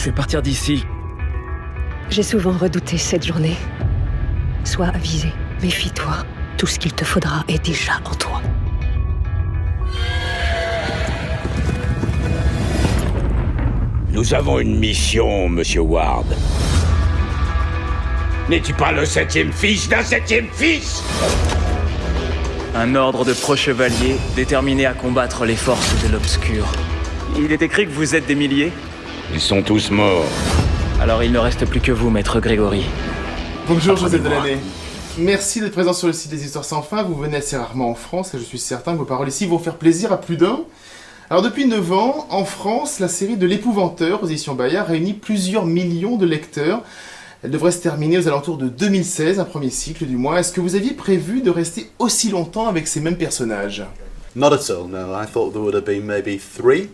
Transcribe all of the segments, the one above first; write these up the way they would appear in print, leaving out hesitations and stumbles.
vais partir d'ici. J'ai souvent redouté cette journée. Sois avisé, méfie-toi. Tout ce qu'il te faudra est déjà en toi. Nous avons une mission, Monsieur Ward. N'es-tu pas le septième fils d'un septième fils? Un ordre de pro-chevaliers déterminé à combattre les forces de l'obscur. Il est écrit que vous êtes des milliers? Ils sont tous morts. Alors il ne reste plus que vous, maître Grégory. Bonjour Joseph Delaney. Merci d'être présent sur le site des Histoires sans fin. Vous venez assez rarement en France et je suis certain que vos paroles ici vont faire plaisir à plus d'un. Alors depuis 9 ans, en France, la série de l'épouvanteur aux éditions Bayard réunit plusieurs millions de lecteurs. Elle devrait se terminer aux alentours de 2016, un premier cycle du moins. Est-ce que vous aviez prévu de rester aussi longtemps avec ces mêmes personnages? Not at all, no. I thought there would have been maybe three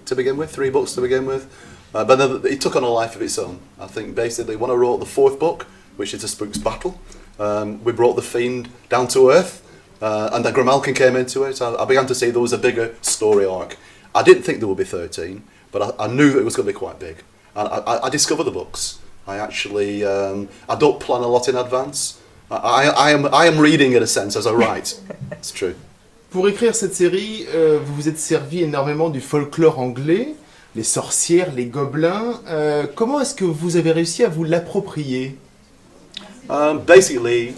books to begin with. But then it took on a life of its own. I think basically when I wrote the fourth book, which is A Spook's Battle, we brought the Fiend down to earth, and then Grimalkin came into it. I began to see there was a bigger story arc. I didn't think there would be 13, but I knew that it was going to be quite big. And I discovered the books. I actually, I don't plan a lot in advance. I am reading in a sense as I write. It's true. Pour écrire cette série, vous vous êtes servi énormément du folklore anglais, les sorcières, les gobelins. Comment est-ce que vous avez réussi à vous l'approprier? Basically,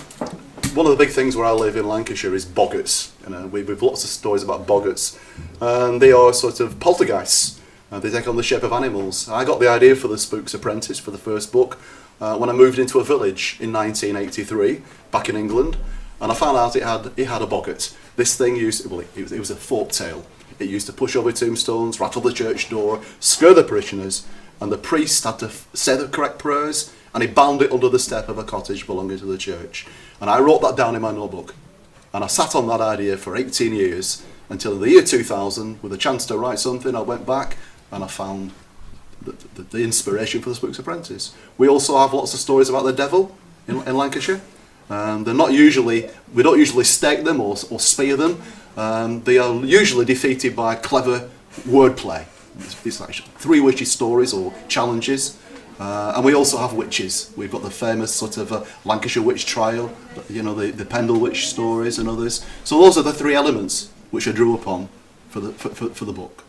one of the big things where I live in Lancashire is boggarts. You know, we've lots of stories about boggarts, and they are sort of poltergeists. They take on the shape of animals. I got the idea for the Spook's Apprentice for the first book when I moved into a village in 1983 back in England, and I found out it had a boggart. This thing it was a folk tale. It used to push over tombstones, rattle the church door, scare the parishioners, and the priest had to say the correct prayers, and he bound it under the step of a cottage belonging to the church. And I wrote that down in my notebook. And I sat on that idea for 18 years, until in the year 2000, with a chance to write something, I went back and I found the inspiration for the Spook's Apprentice. We also have lots of stories about the devil in Lancashire. We don't usually stake them or spear them. They are usually defeated by clever wordplay. It's like 3 witchy stories or challenges. And we also have witches. We've got the famous sort of Lancashire witch trial, you know, the Pendle witch stories and others. So those are the 3 elements which I drew upon for the book.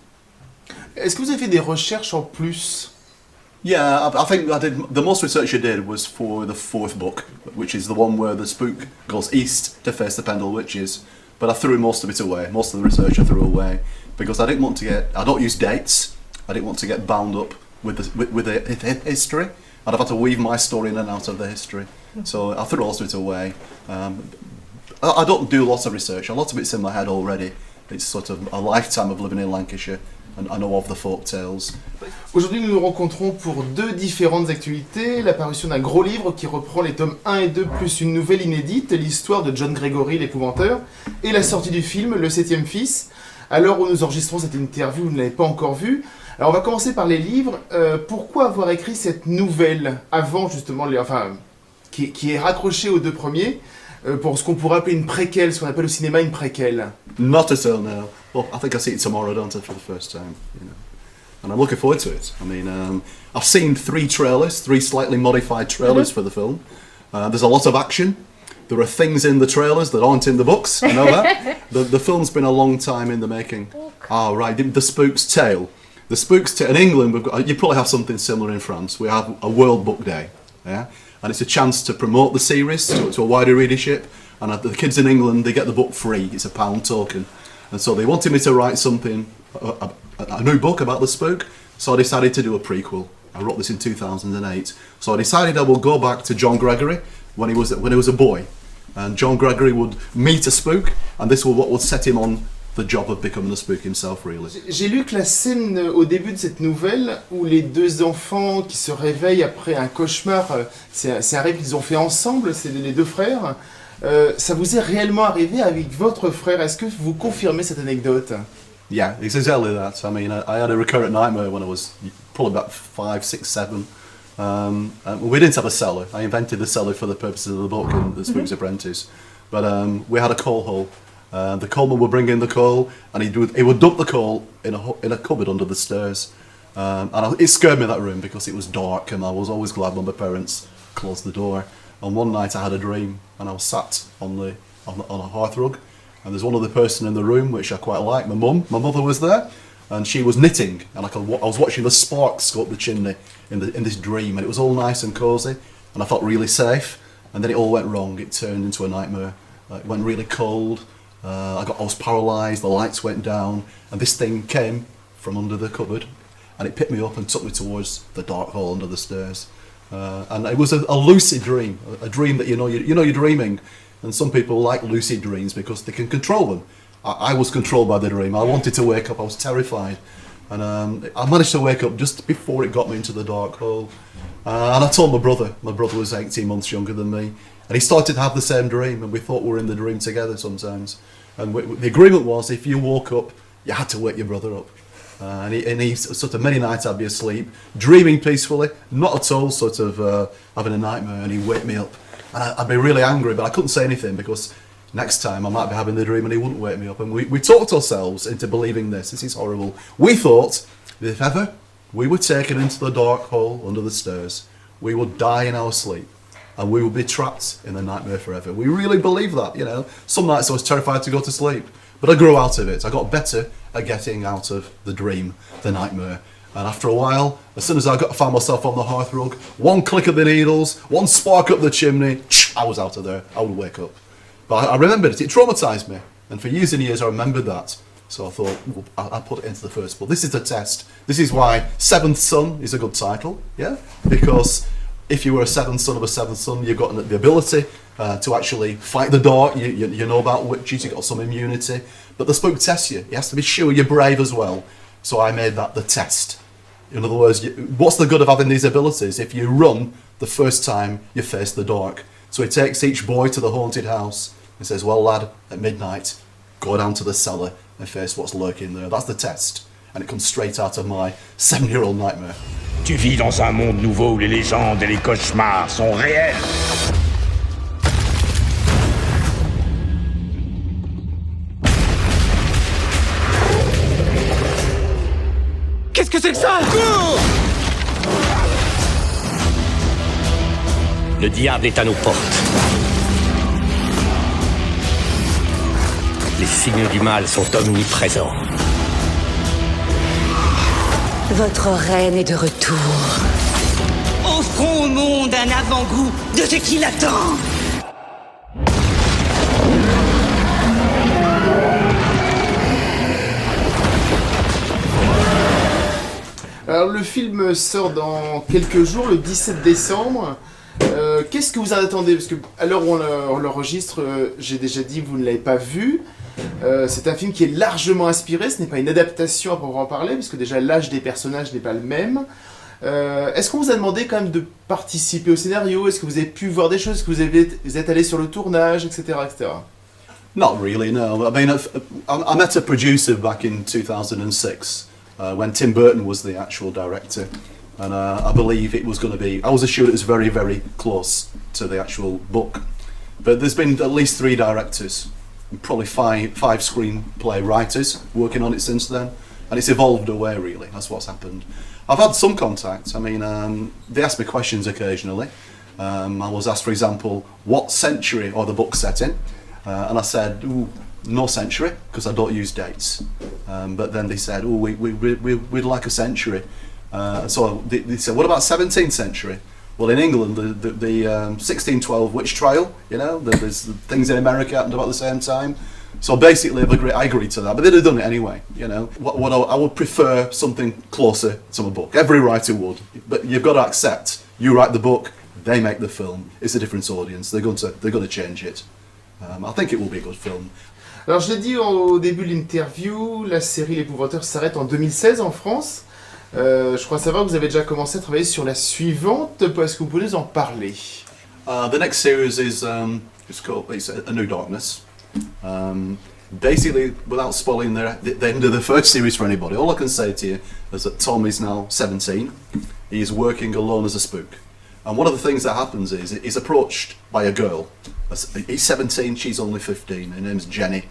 Est-ce que vous avez fait des recherches en plus? Yeah, I think the most research I did was for the 4th book, which is the one where the spook goes east to face the Pendle witches. But I threw most of it away. Most of the research I threw away because I don't use dates. I didn't want to get bound up with the history. I'd have had to weave my story in and out of the history. So I threw most of it away. I don't do lots of research. A lot of it's in my head already. It's sort of a lifetime of living in Lancashire and I know of the folk tales. Aujourd'hui, nous nous rencontrons pour 2 différentes actualités. La parution d'un gros livre qui reprend les tomes 1 et 2 plus une nouvelle inédite, l'histoire de John Grégory l'épouvanteur, et la sortie du film Le septième fils. À l'heure où nous enregistrons cette interview, vous ne l'avez pas encore vue. Alors on va commencer par les livres. Pourquoi avoir écrit cette nouvelle avant justement, qui est raccrochée aux 2 premiers, pour ce qu'on pourrait appeler une préquelle, ce qu'on appelle au cinéma une préquelle? Not at all, no. Well, I think I see it tomorrow, don't I, for the first time, you know. And I'm looking forward to it. I mean, I've seen 3 trailers, 3 slightly modified trailers for the film. There's a lot of action. There are things in the trailers that aren't in the books, I know that. The film's been a long time in the making. Oh, right, the Spook's Tale. The Spook's Tale, in England, you probably have something similar in France. We have a World Book Day, yeah? And it's a chance to promote the series to a wider readership. And the kids in England, they get the book free. It's a £1 token. And so they wanted me to write something, a new book about the spook. So I decided to do a prequel. I wrote this in 2008. So I decided I will go back to John Gregory when he was a boy. And John Gregory would meet a spook, and this was what would set him on the job of becoming a spook himself, really. J'ai lu que la scène au début de cette nouvelle où les 2 enfants qui se réveillent après un cauchemar, c'est un rêve qu'ils ont fait ensemble, c'est les 2 frères. Ça vous est réellement arrivé avec votre frère? Est-ce que vous confirmez cette anecdote? Yeah, it's exactly that. I mean, I had a recurrent nightmare when I was probably about 5, 6, 7. We didn't have a cellar. I invented the cellar for the purposes of the book and the Spook's Apprentice. But we had a coal hole. The coalman would bring in the coal, and he would dump the coal in a cupboard under the stairs. It scared me, that room, because it was dark, and I was always glad when my parents closed the door. And one night I had a dream, and I was sat on a hearthrug, and there's one other person in the room which I quite like. My mother was there, and she was knitting, and I was watching the sparks go up the chimney in this dream, and it was all nice and cosy, and I felt really safe. And then it all went wrong. It turned into a nightmare. It went really cold. I was paralysed. The lights went down, and this thing came from under the cupboard, and it picked me up and took me towards the dark hall under the stairs. And it was a lucid dream, a dream that you're dreaming. And some people like lucid dreams because they can control them. I was controlled by the dream. I wanted to wake up. I was terrified, and I managed to wake up just before it got me into the dark hole. And I told my brother. My brother was 18 months younger than me, and he started to have the same dream, and we thought we were in the dream together sometimes. And the agreement was, if you woke up, you had to wake your brother up. And he sort of, many nights I'd be asleep, dreaming peacefully, not at all sort of having a nightmare, and he'd wake me up. And I'd be really angry, but I couldn't say anything because next time I might be having the dream and he wouldn't wake me up. And we talked ourselves into believing this. This is horrible. We thought that if ever we were taken into the dark hole under the stairs, we would die in our sleep, and we would be trapped in the nightmare forever. We really believed that, you know. Some nights I was terrified to go to sleep, but I grew out of it. I got better at getting out of the dream, the nightmare. And after a while, as soon as I found myself on the hearthrug, one click of the needles, one spark up the chimney, I was out of there. I would wake up. But I remembered it. It traumatised me. And for years and years I remembered that. So I thought, I'll put it into the first book. This is a test. This is why Seventh Son is a good title, yeah? Because if you were a seventh son of a seventh son, you've got the ability to actually fight the dark. You know about witches, you've got some immunity. But the spook tests you. You have to be sure you're brave as well. So I made that the test. In other words, what's the good of having these abilities if you run the first time you face the dark? So he takes each boy to the haunted house and says, well, lad, at midnight, go down to the cellar and face what's lurking there. That's the test. And it comes straight out of my 7-year-old nightmare. Tu vis dans un monde nouveau où les légendes et les cauchemars sont réels. Qu'est-ce que c'est que ça? Le diable est à nos portes. Les signes du mal sont omniprésents. Votre reine est de retour. Offrons au monde un avant-goût de ce qui l'attend. Alors le film sort dans quelques jours, le 17 décembre. Qu'est-ce que vous en attendez? Parce que à l'heure où on l'enregistre, j'ai déjà dit que vous ne l'avez pas vu. C'est un film qui est largement inspiré, ce n'est pas une adaptation à proprement parler, parce que déjà l'âge des personnages n'est pas le même. Est-ce qu'on vous a demandé quand même de participer au scénario? Est-ce que vous avez pu voir des choses? Est-ce que vous êtes allé sur le tournage, etc., etc.? Not really, no. I mean, I met a producer back in 2006 when Tim Burton was the actual director. And I believe it was going to be... I was assured it was very, very close to the actual book. But there's been at least 3 directors, and probably 5 screenplay writers working on it since then. And it's evolved away, really. That's what's happened. I've had some contact. I mean, they ask me questions occasionally. I was asked, for example, what century are the books set in? And I said, ooh, no century, because I don't use dates. But then they said, oh, we'd like a century. So they said, what about 17th century? Well, in England, the 1612 witch trial, you know, there's things in America happened about the same time. So basically, I agreed to that, but they'd have done it anyway, you know. I would prefer something closer to a book. Every writer would, but you've got to accept, you write the book, they make the film. It's a different audience. They're going to change it. I think it will be a good film. Alors je l'ai dit au début de l'interview, la série L'Épouvanteur s'arrête en 2016 en France. Je crois savoir que vous avez déjà commencé à travailler sur la suivante. Est-ce que vous pouvez nous en parler? The next series is it's A New Darkness. Basically, without spoiling the end of the first series for anybody, all I can say to you is that Tom is now 17. He is working alone as a spook. And one of the things that happens is he's approached by a girl. He's 17, she's only 15. Her name's Jenny.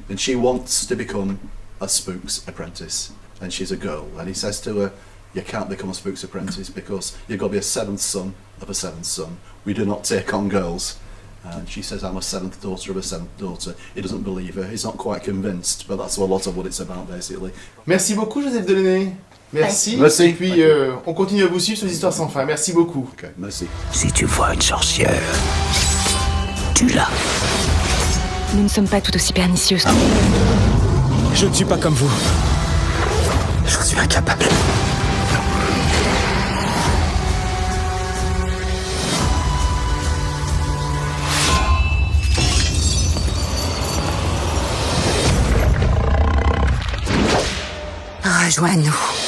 And she wants to become a spook's apprentice. And she's a girl. And he says to her, you can't become a spook's apprentice because you've got to be a seventh son of a seventh son. We do not take on girls. And she says, I'm a seventh daughter of a seventh daughter. He doesn't believe her. He's not quite convinced, but that's a lot of what it's about, basically. Merci beaucoup, Joseph Delaney. Merci. Merci. Et puis, on continue à vous suivre sur les histoires sans fin. Merci beaucoup. Okay, merci. Si tu vois une sorcière, tue-la. Nous ne sommes pas tout aussi pernicieuses. Je ne suis pas comme vous. J'en suis incapable. Rejoins-nous.